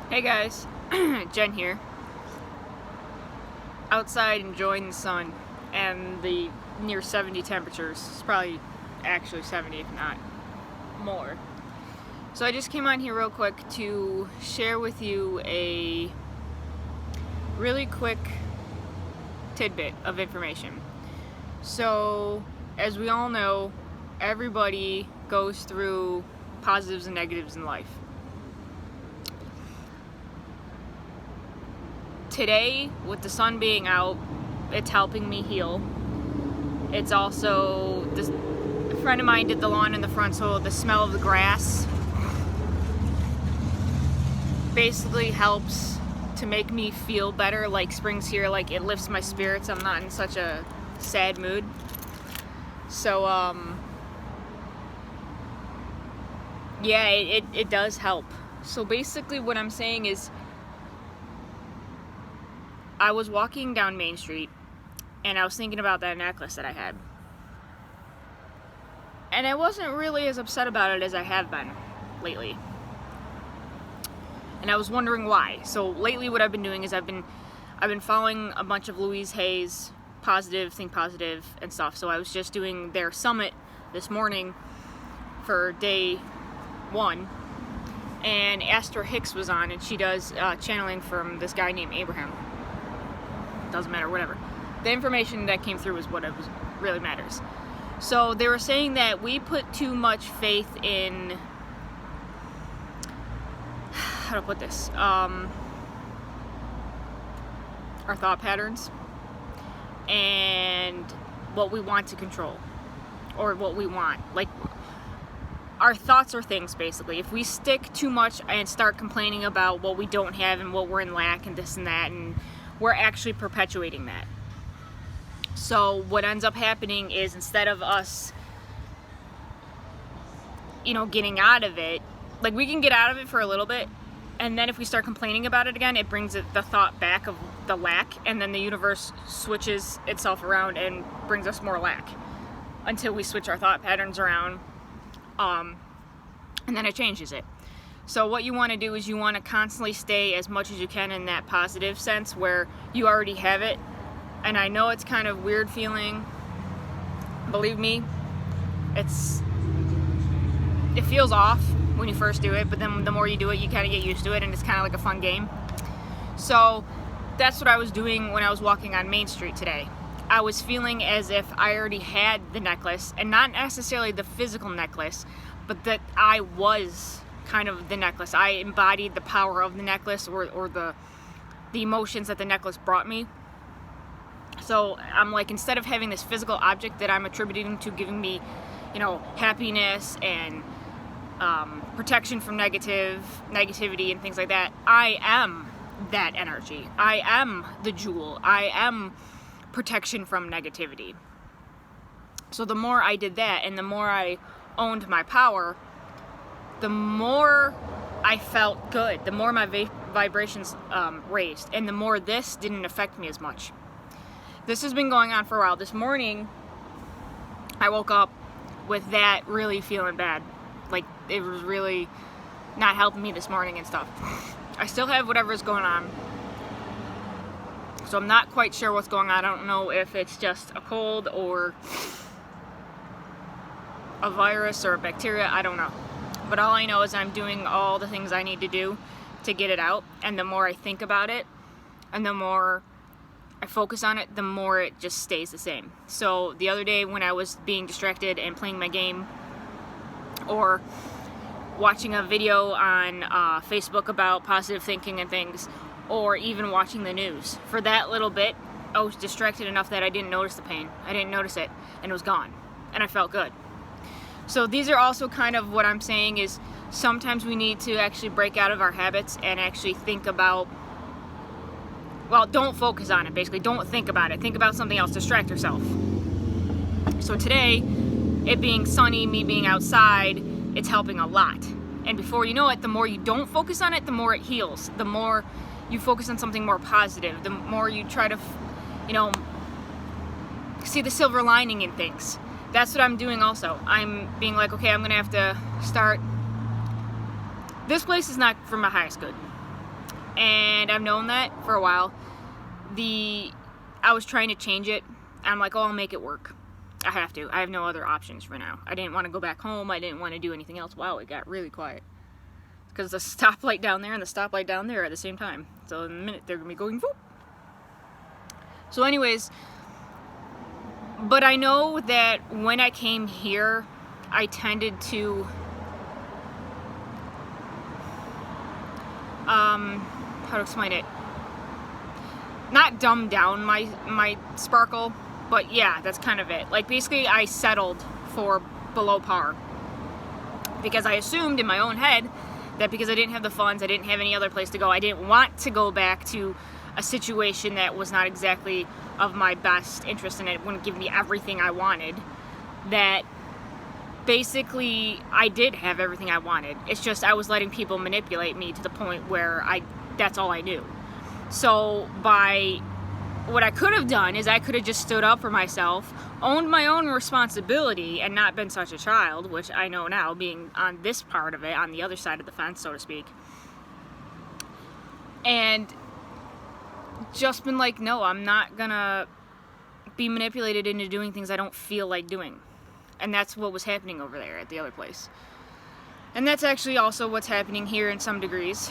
Hey guys, Jen here. Outside enjoying the sun and the near 70 temperatures. It's probably actually 70 if not more. So I just came on here real quick to share with you a really quick tidbit of information. So as we all know, everybody goes through positives and negatives in life. Today, with the sun being out, it's helping me heal. It's also, a friend of mine did the lawn in the front, so the smell of the grass basically helps to make me feel better, like spring's here, like it lifts my spirits. I'm not in such a sad mood. So, yeah, it does help. So basically what I'm saying is, I was walking down Main Street and I was thinking about that necklace that I had. And I wasn't really as upset about it as I have been lately. And I was wondering why. So lately what I've been doing is I've been following a bunch of Louise Hays, positive, think positive and stuff. So I was just doing their summit this morning for day 1. And Astor Hicks was on, and she does channeling from this guy named Abraham. Doesn't matter, whatever. The information that came through was what really matters. So they were saying that we put too much faith in, how to put this, our thought patterns and what we want to control, or what we want. Like, our thoughts are things, basically. If we stick too much and start complaining about what we don't have and what we're in lack and this and that, and we're actually perpetuating that. So what ends up happening is, instead of us, getting out of it, like, we can get out of it for a little bit, and then if we start complaining about it again, it brings the thought back of the lack, and then the universe switches itself around and brings us more lack until we switch our thought patterns around, and then it changes it. So what you want to do is you want to constantly stay as much as you can in that positive sense where you already have it. And I know it's kind of weird feeling. Believe me, it feels off when you first do it, but then the more you do it, you kind of get used to it, and it's kind of like a fun game. So that's what I was doing when I was walking on Main Street today. I was feeling as if I already had the necklace, and not necessarily the physical necklace, but that I was kind of the necklace. I embodied the power of the necklace, or the emotions that the necklace brought me. So I'm like, instead of having this physical object that I'm attributing to giving me, happiness and protection from negativity and things like that, I am that energy. I am the jewel. I am protection from negativity. So the more I did that, and the more I owned my power, the more I felt good, the more my vibrations raised, and the more this didn't affect me as much. This has been going on for a while. This morning, I woke up with that really feeling bad. Like, it was really not helping me this morning and stuff. I still have whatever's going on, so I'm not quite sure what's going on. I don't know if it's just a cold or a virus or a bacteria. I don't know. But all I know is I'm doing all the things I need to do to get it out. And the more I think about it, and the more I focus on it, the more it just stays the same. So the other day when I was being distracted and playing my game, or watching a video on Facebook about positive thinking and things, or even watching the news, for that little bit, I was distracted enough that I didn't notice the pain. I didn't notice it, and it was gone. And I felt good. So these are also kind of what I'm saying is, sometimes we need to actually break out of our habits and actually think about, well, don't focus on it, basically. Don't think about it. Think about something else. Distract yourself. So today, it being sunny, me being outside, it's helping a lot. And before you know it, the more you don't focus on it, the more it heals. The more you focus on something more positive, the more you try to, see the silver lining in things. That's what I'm doing also. I'm being like, okay, I'm gonna have to start. This place is not for my highest good. and I've known that for a while. I was trying to change it. I'm like, oh, I'll make it work. I have to. I have no other options for now. I didn't want to go back home. I didn't want to do anything else. Wow, it got really quiet. Because the stoplight down there and the stoplight down there are at the same time. So in a minute, they're going to be going, whoop. So anyways, but I know that when I came here, I tended to, how to explain it? Not dumb down my sparkle, but yeah, that's kind of it. Like, basically, I settled for below par because I assumed in my own head that because I didn't have the funds, I didn't have any other place to go, I didn't want to go back to a situation that was not exactly of my best interest and it wouldn't give me everything I wanted. That basically I did have everything I wanted. It's just I was letting people manipulate me to the point where that's all I knew. So what I could have done is I could have just stood up for myself, owned my own responsibility, and not been such a child, which I know now, being on this part of it, on the other side of the fence, so to speak. And just been like, no, I'm not gonna be manipulated into doing things I don't feel like doing. And that's what was happening over there at the other place. And that's actually also what's happening here in some degrees.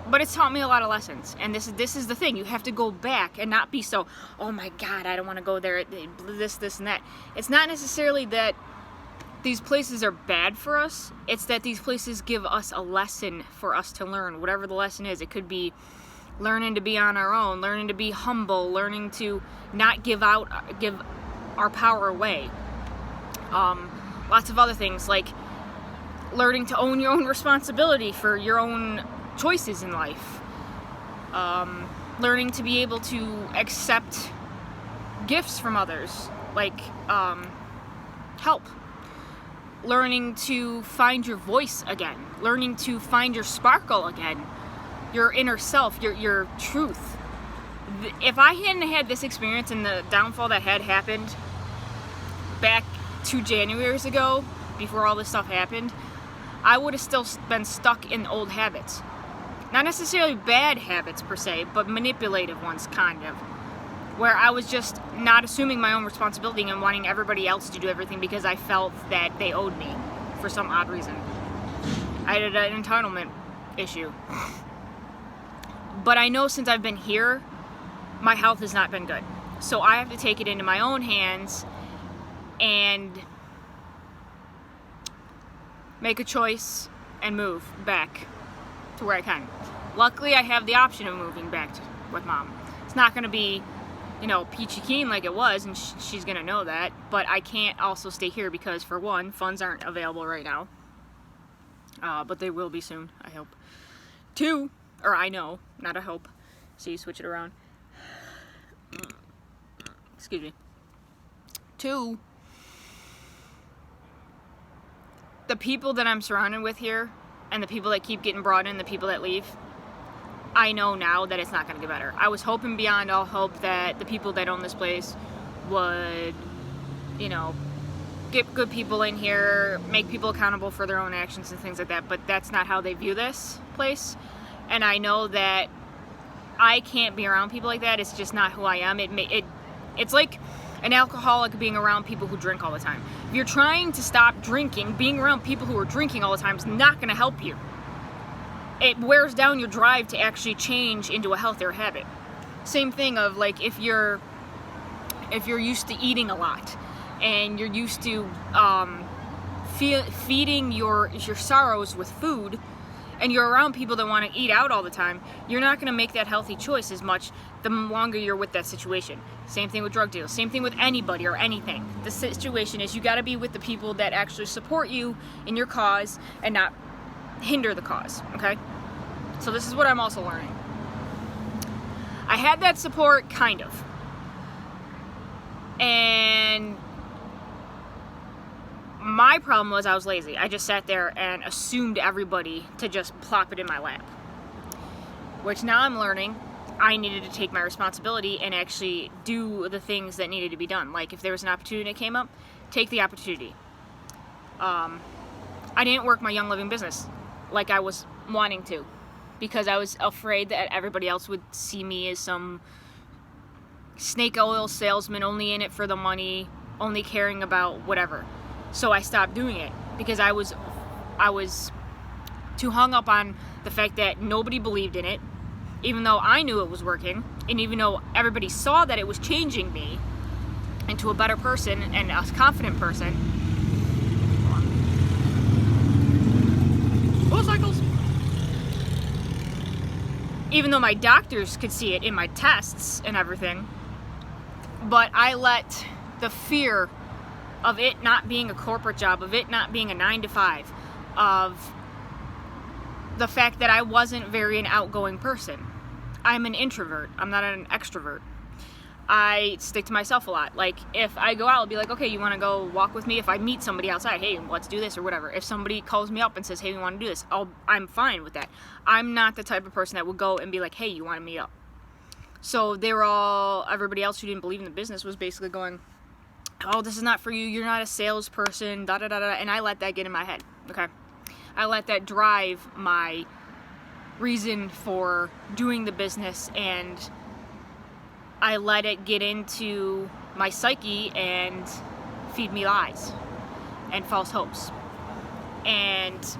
But it's taught me a lot of lessons. And this is the thing. You have to go back and not be so, oh my God, I don't want to go there, this, and that. It's not necessarily that these places are bad for us. It's that these places give us a lesson for us to learn, whatever the lesson is. It could be learning to be on our own, learning to be humble, learning to not give our power away. Lots of other things, like learning to own your own responsibility for your own choices in life. Learning to be able to accept gifts from others, like help. Learning to find your voice again. Learning to find your sparkle again. Your inner self, your truth. If I hadn't had this experience and the downfall that had happened back 2 Januaries ago, before all this stuff happened, I would have still been stuck in old habits. Not necessarily bad habits per se, but manipulative ones, kind of. Where I was just not assuming my own responsibility and wanting everybody else to do everything because I felt that they owed me for some odd reason. I had an entitlement issue. But I know since I've been here, my health has not been good. So I have to take it into my own hands and make a choice and move back to where I can. Luckily, I have the option of moving back with Mom. It's not going to be, peachy keen like it was, and she's going to know that, but I can't also stay here because, for one, funds aren't available right now. But they will be soon, I hope. 2, or I know, not a hope. So you switch it around. Excuse me. 2, the people that I'm surrounded with here, and the people that keep getting brought in, the people that leave, I know now that it's not going to get better. I was hoping beyond all hope that the people that own this place would, get good people in here, make people accountable for their own actions and things like that, but that's not how they view this place. And I know that I can't be around people like that. It's just not who I am. It's like an alcoholic being around people who drink all the time. If you're trying to stop drinking, being around people who are drinking all the time is not going to help you. It wears down your drive to actually change into a healthier habit. Same thing of like if you're used to eating a lot and you're used to feeding your sorrows with food, and you're around people that want to eat out all the time, you're not going to make that healthy choice as much the longer you're with that situation. Same thing with drug deals. Same thing with anybody or anything. The situation is you got to be with the people that actually support you in your cause and not hinder the cause, okay? So this is what I'm also learning. I had that support, kind of. And my problem was I was lazy. I just sat there and assumed everybody to just plop it in my lap. Which now I'm learning I needed to take my responsibility and actually do the things that needed to be done. Like if there was an opportunity that came up, take the opportunity. I didn't work my Young Living business like I was wanting to. because I was afraid that everybody else would see me as some snake oil salesman, only in it for the money, only caring about whatever. So I stopped doing it because I was too hung up on the fact that nobody believed in it, even though I knew it was working, and even though everybody saw that it was changing me into a better person and a confident person. Motorcycles. Even though my doctors could see it in my tests and everything, but I let the fear of it not being a corporate job, of it not being a 9-to-5, of the fact that I wasn't very an outgoing person. I'm an introvert. I'm not an extrovert. I stick to myself a lot. Like, if I go out, I'll be like, okay, you want to go walk with me? If I meet somebody outside, hey, let's do this or whatever. If somebody calls me up and says, hey, we want to do this, I'm fine with that. I'm not the type of person that would go and be like, hey, you want to meet up? So everybody else who didn't believe in the business was basically going, oh, this is not for you. You're not a salesperson, da-da-da-da. And I let that get in my head, okay? I let that drive my reason for doing the business, and I let it get into my psyche and feed me lies and false hopes, and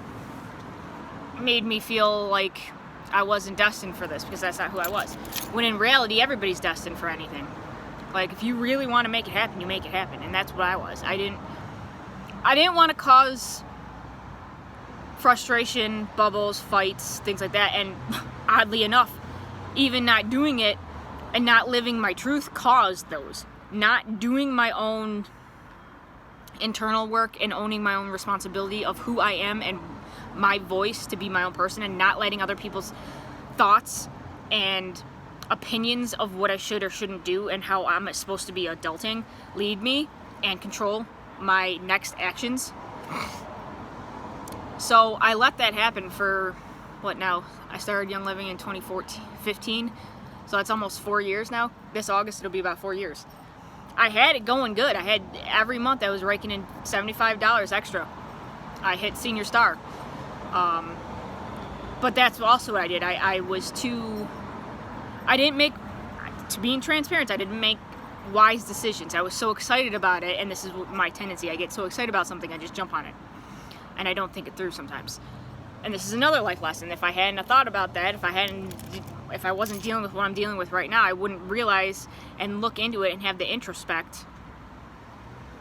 made me feel like I wasn't destined for this, because that's not who I was. When in reality, everybody's destined for anything. Like, if you really want to make it happen, you make it happen, and that's what I was. I didn't want to cause frustration, bubbles, fights, things like that, and oddly enough, even not doing it and not living my truth caused those. Not doing my own internal work and owning my own responsibility of who I am and my voice to be my own person, and not letting other people's thoughts and opinions of what I should or shouldn't do and how I'm supposed to be adulting lead me and control my next actions. So I let that happen for, what now? I started Young Living in 2015, so that's almost 4 years now. This August it'll be about 4 years. I had it going good. I had, every month I was raking in $75 extra. I hit Senior Star. But that's also what I did. I didn't make, to being transparent, I didn't make wise decisions. I was so excited about it, and this is my tendency. I get so excited about something, I just jump on it. And I don't think it through sometimes. And this is another life lesson. If I hadn't thought about that, if I wasn't dealing with what I'm dealing with right now, I wouldn't realize and look into it and have the introspect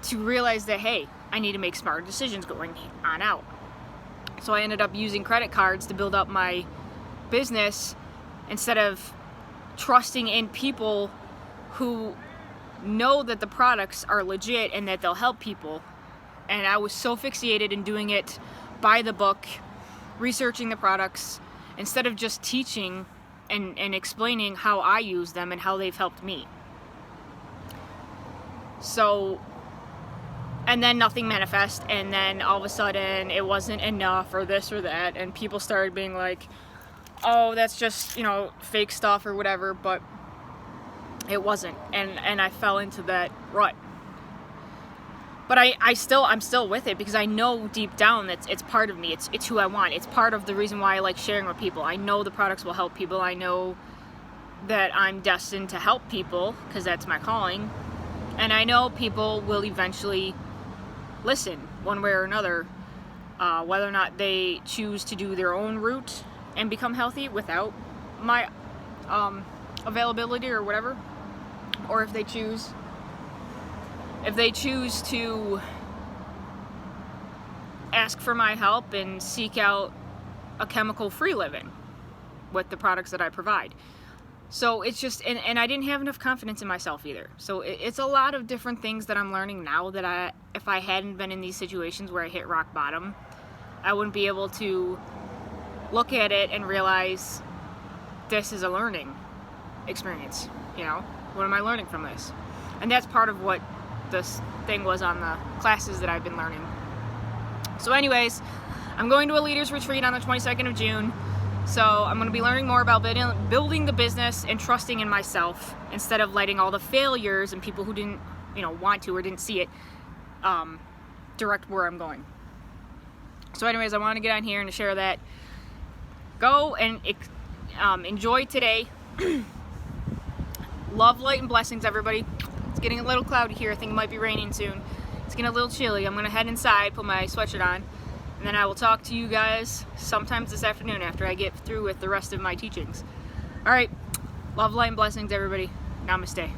to realize that, hey, I need to make smarter decisions going on out. So I ended up using credit cards to build up my business instead of trusting in people who know that the products are legit and that they'll help people. And I was so fixated in doing it by the book, researching the products, instead of just teaching and explaining how I use them and how they've helped me. So, and then nothing manifest, and then all of a sudden it wasn't enough or this or that, and people started being like, oh, that's just, fake stuff or whatever, but it wasn't, and I fell into that rut. But I'm still with it, because I know deep down that it's part of me. It's who I want. It's part of the reason why I like sharing with people. I know the products will help people. I know that I'm destined to help people, because that's my calling. And I know people will eventually listen one way or another, whether or not they choose to do their own route and become healthy without my availability or whatever, or if they choose to ask for my help and seek out a chemical-free living with the products that I provide. So it's just, and I didn't have enough confidence in myself either. So it's a lot of different things that I'm learning now that if I hadn't been in these situations where I hit rock bottom, I wouldn't be able to look at it and realize this is a learning experience. What am I learning from this? And that's part of what this thing was on the classes that I've been learning. So anyways, I'm going to a leaders retreat on the 22nd of June. So I'm going to be learning more about building the business and trusting in myself, instead of letting all the failures and people who didn't, want to or didn't see it, direct where I'm going. So anyways, I wanted to get on here and to share that. go and enjoy today. Love, light, and blessings, everybody. It's getting a little cloudy here. I think it might be raining soon. It's getting a little chilly. I'm gonna head inside, put my sweatshirt on, and then I will talk to you guys sometimes this afternoon after I get through with the rest of my teachings. All right, love, light, and blessings, everybody. Namaste.